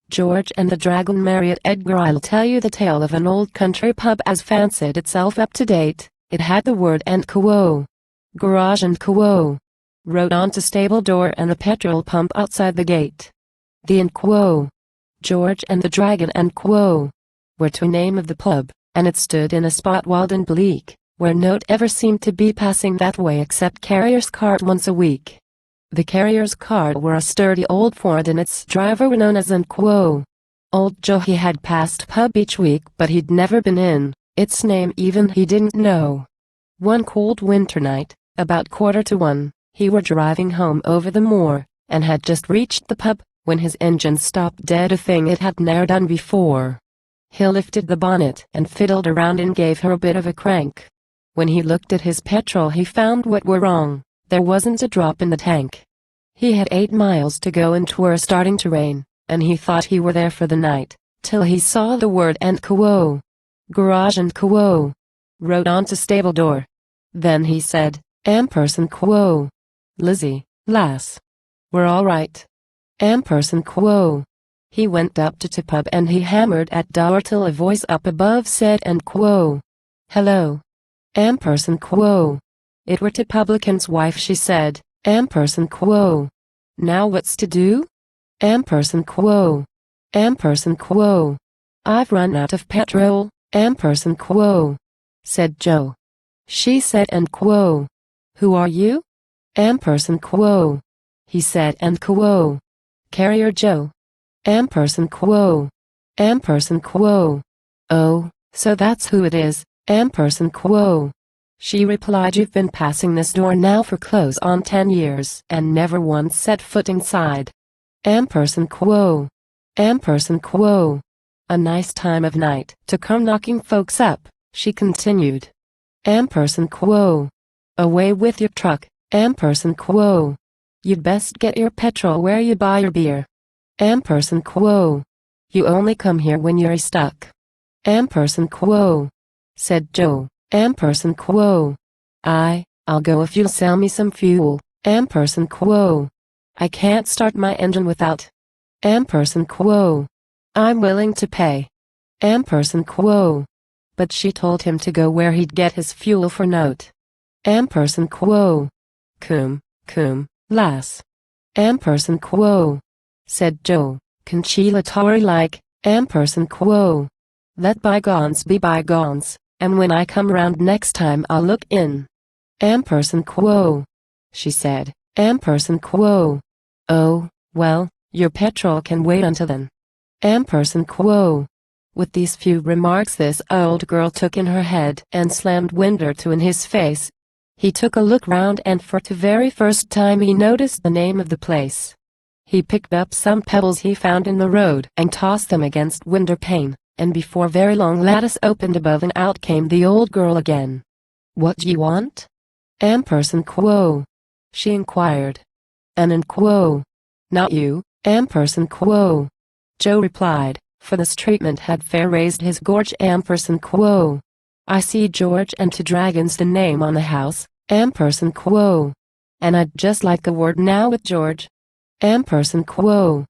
George and the Dragon. Marriott. Edgar. I'll tell you the tale of an old country pub as fancied itself up to date. It had the word and quo, garage and quo, wrote onto stable door and a petrol pump outside the gate. The and quo, George and the Dragon and quo, were to name of the pub, and it stood in a spot wild and bleak, where note ever seemed to be passing that way except carrier's cart once a week. The carrier's cart were a sturdy old Ford and its driver were known as and quo. Old Joe. He had passed pub each week but he'd never been in, its name even he didn't know. One cold winter night, about 1:45, he were driving home over the moor, and had just reached the pub, when his engine stopped dead, a thing it had ne'er done before. He lifted the bonnet and fiddled around and gave her a bit of a crank. When he looked at his petrol he found what were wrong. There wasn't a drop in the tank. He had 8 miles to go and 'twere starting to rain, and he thought he were there for the night, till he saw the word and quo, garage and quo, wrote onto stable door. Then he said, ampersand quo, Lizzie, lass, we're all right. Ampersand quo. He went up to pub and he hammered at door till a voice up above said and quo, hello. Ampersand quo. It were to publican's wife. She said, ampersand quo. Now what's to do? Ampersand quo. Ampersand quo. I've run out of petrol, ampersand quo, said Joe. She said and quo. Who are you? Ampersand quo. He said and quo. Carrier Joe. Ampersand quo. Ampersand quo. Oh, so that's who it is, ampersand quo. She replied, you've been passing this door now for close on 10 years and never once set foot inside. Ampersand quo. Ampersand quo. A nice time of night to come knocking folks up, she continued. Ampersand quo. Away with your truck, ampersand quo. You'd best get your petrol where you buy your beer. Ampersand quo. You only come here when you're stuck. Ampersand quo, said Joe. Ampersand quo. I'll go if you'll sell me some fuel, ampersand quo. I can't start my engine without. Ampersand quo. I'm willing to pay. Ampersand quo. But she told him to go where he'd get his fuel for note. Ampersand quo. Cum, lass. Ampersand quo, said Joe, conciliatory like, ampersand quo. Let bygones be bygones, and when I come round next time I'll look in. Ampersand quo, she said, ampersand quo. Oh, well, your petrol can wait until then. Ampersand quo. With these few remarks this old girl took in her head and slammed window to in his face. He took a look round and for the very first time he noticed the name of the place. He picked up some pebbles he found in the road and tossed them against window pane, and before very long lattice opened above and out came the old girl again. What d'ye want? Ampersand quo, she inquired. And quo. Not you, ampersand quo, Joe replied, for this treatment had fair raised his gorge. Ampersand quo. I see George and the Dragon's the name on the house, ampersand quo. And I'd just like a word now with George. Ampersand quo.